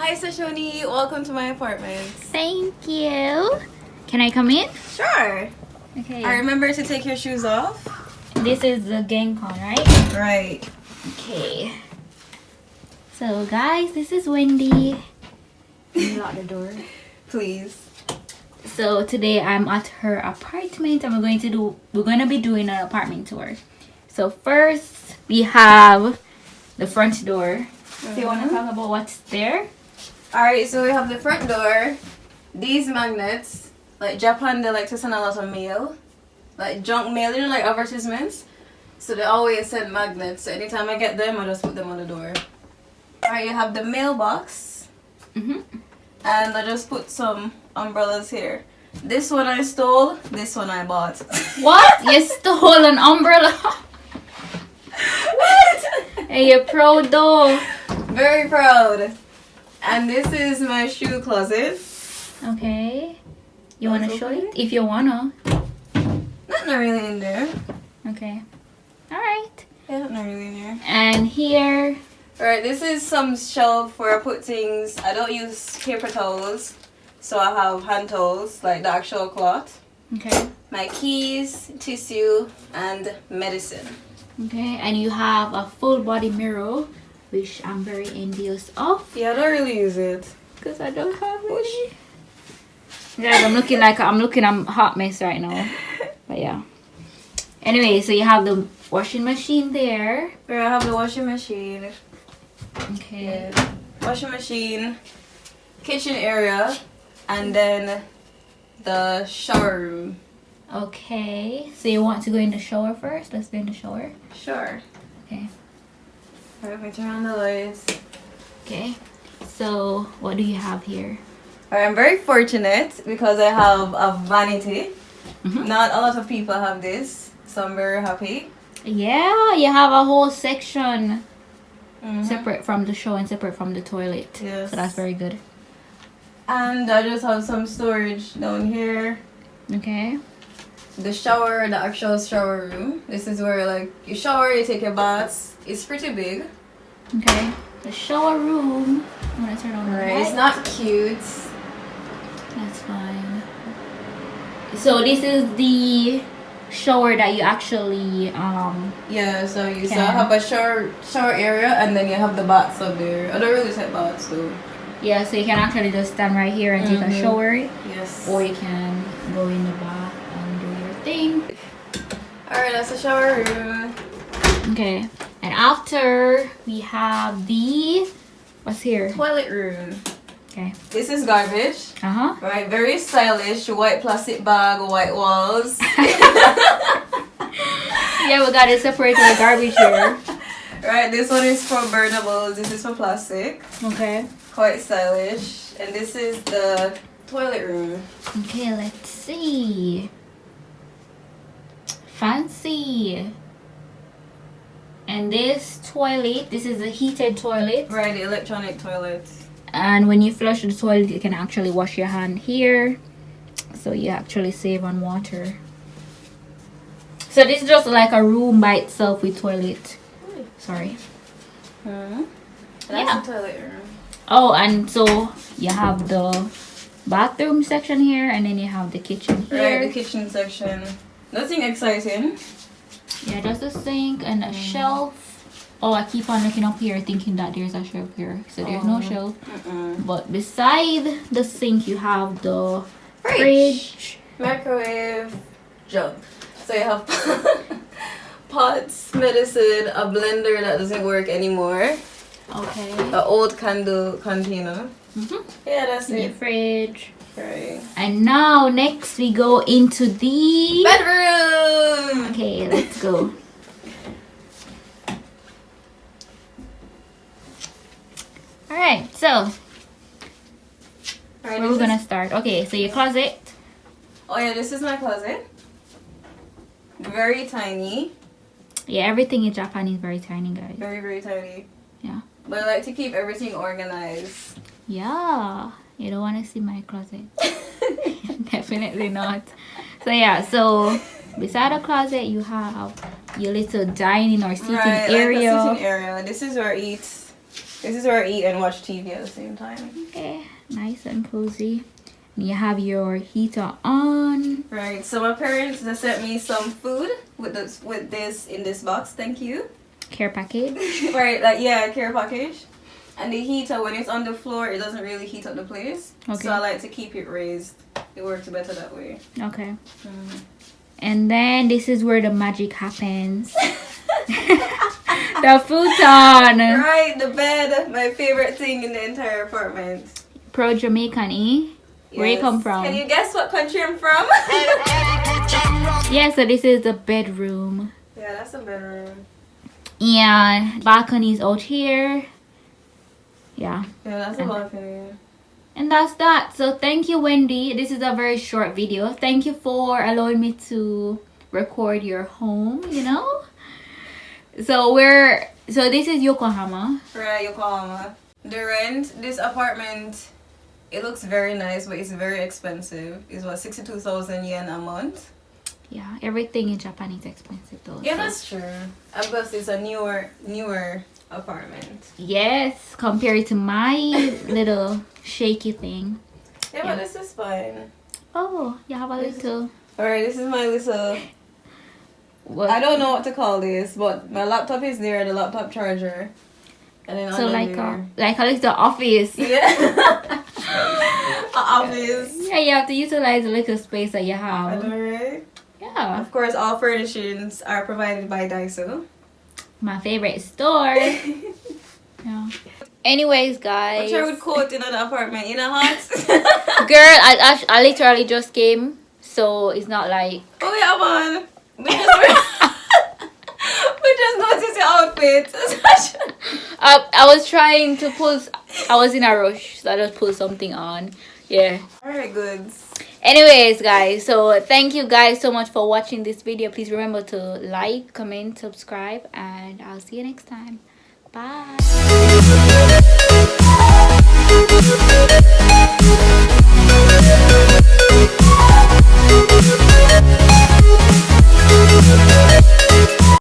Hi, Sashoni. Welcome to my apartment. Thank you. Can I come in? Sure. Okay. I remember to take your shoes off. This is the Gencon, right? Right. Okay. So, guys, this is Wendy. Lock the door. Please. So today I'm at her apartment, and we're going to be doing an apartment tour. So first we have the front door. So you want to talk about what's there? Alright, so we have the front door. These magnets, like Japan, they like to send a lot of mail. Like junk mail, you know, like advertisements. So they always send magnets. So anytime I get them, I just put them on the door. Alright, you have the mailbox. And I just put some umbrellas here. This one I stole, this one I bought. What? You stole an umbrella? What? Hey, you're proud though. Very proud. And this is my shoe closet. Okay. You want to show okay. it? If you wanna. Nothing really in there. Okay. Alright. Yeah, nothing really in there. And here. Alright, this is some shelf where I put things. I don't use paper towels, so I have hand towels, like the actual cloth. Okay. My keys, tissue, and medicine. Okay, and you have a full body mirror, which I'm very envious of. Yeah, I don't really use it. Because I don't have any. Guys, I'm looking a hot mess right now. But yeah. Anyway, so you have the washing machine there. Where I have the washing machine. Okay. Yeah. Washing machine, kitchen area, and then the shower room. Okay. So you want to go in the shower first? Let's go in the shower. Sure. Okay. Alright, let me turn on the lights. Okay. So what do you have here? Alright, I'm very fortunate because I have a vanity. Mhm. Not a lot of people have this, so I'm very happy. Yeah, you have a whole section Mhm. separate from the shower and separate from the toilet. Yes. So that's very good. And I just have some storage down here. Okay. The shower, the actual shower room. This is where like you shower, you take your baths. It's pretty big. Okay. The shower room. I'm gonna turn on the Right, light. it's not cute. That's fine. So this is the shower that you actually Yeah, so you Can. have a shower area, and then you have the baths up there. I don't really take baths though. yeah, so you can actually just stand right here and take a Mhm. shower, Yes. or you can go in the bath and do your thing. Alright, that's the shower room. Okay. And after we have the what's here? Toilet room. Okay. This is garbage. Uh-huh. Right, very stylish. White plastic bag, white walls. Yeah, we got it separated the garbage here. Right, this one is for burnables. This is for plastic. Okay. Quite stylish. And this is the toilet room. Okay, let's see. Fancy. And this toilet, this is a heated toilet. Right, the electronic toilet. And when you flush the toilet, you can actually wash your hand here. So you actually save on water. So this is just like a room by itself with toilet. Sorry. That's Yeah. the toilet room. Oh, and so you have the bathroom section here, and then you have the kitchen here. Right, the kitchen section. Nothing exciting. Yeah, just a sink and a shelf. Oh, I keep on looking up here thinking that there's a shelf here. So there's no shelf. But beside the sink, you have the fridge. Microwave, jug. So you have pots, medicine, a blender that doesn't work anymore, Okay. an old candle container. Yeah, that's Your it. fridge. Right. And now, next we go into the... Bedroom! Okay, let's go. Alright, so Right, where we're gonna start. Okay, so your closet. Oh yeah, this is my closet. Very tiny. Yeah, everything in Japan is very tiny, guys. Very, very tiny. Yeah. But I like to keep everything organized. Yeah. You don't want to see my closet. Definitely not. So yeah, so beside the closet you have your little dining or seating Right, area. like the seating area. This is where I eat. This is where I eat and watch TV at the same time. Okay, nice and cozy. And you have your heater on. Right. So my parents just sent me some food with this in this box. Thank you. Care package. Right. Like yeah, care package. And the heater, when it's on the floor, it doesn't really heat up the place. Okay. So I like to keep it raised. It works better that way. Okay. And then this is where the magic happens. The futon. Right, the bed, my favorite thing in the entire apartment. Pro Jamaican, eh? Where you come from? Can you guess what country I'm from? Yeah, so this is the bedroom. Yeah, that's a bedroom. And balconies out here. Yeah. Yeah, that's a balcony. And that's that. So thank you, Wendy. This is a very short video. Thank you for allowing me to record your home, you know. So this is Yokohama. Right, Yokohama. The rent, this apartment, it looks very nice, but it's very expensive. It's what, 62,000 yen a month? Yeah, everything in Japan is expensive though. Yeah, so. that's true. And plus it's a newer apartment. Yes, compared to my little shaky thing. Yeah, but this is fine. Oh, you have a little. Alright, this is my little... What? I don't know what to call this, but my laptop is there, the laptop charger. And then So under like there. a little office. Yeah. Office. Yeah, you have to utilize the little space that you I have. know, right? Yeah. Of course, all furnishings are provided by Daiso. My favorite store. Yeah. Anyways, guys. What's your coat in the apartment? You know hot? Girl, I literally just came, so it's not like. Oh yeah, man. We just noticed your outfit. I was trying to pull. I was in a rush, so I just pulled something on. Yeah. Alright, good. Anyways, guys, so thank you guys so much for watching this video. Please remember to like, comment, subscribe, and I'll see you next time. Bye.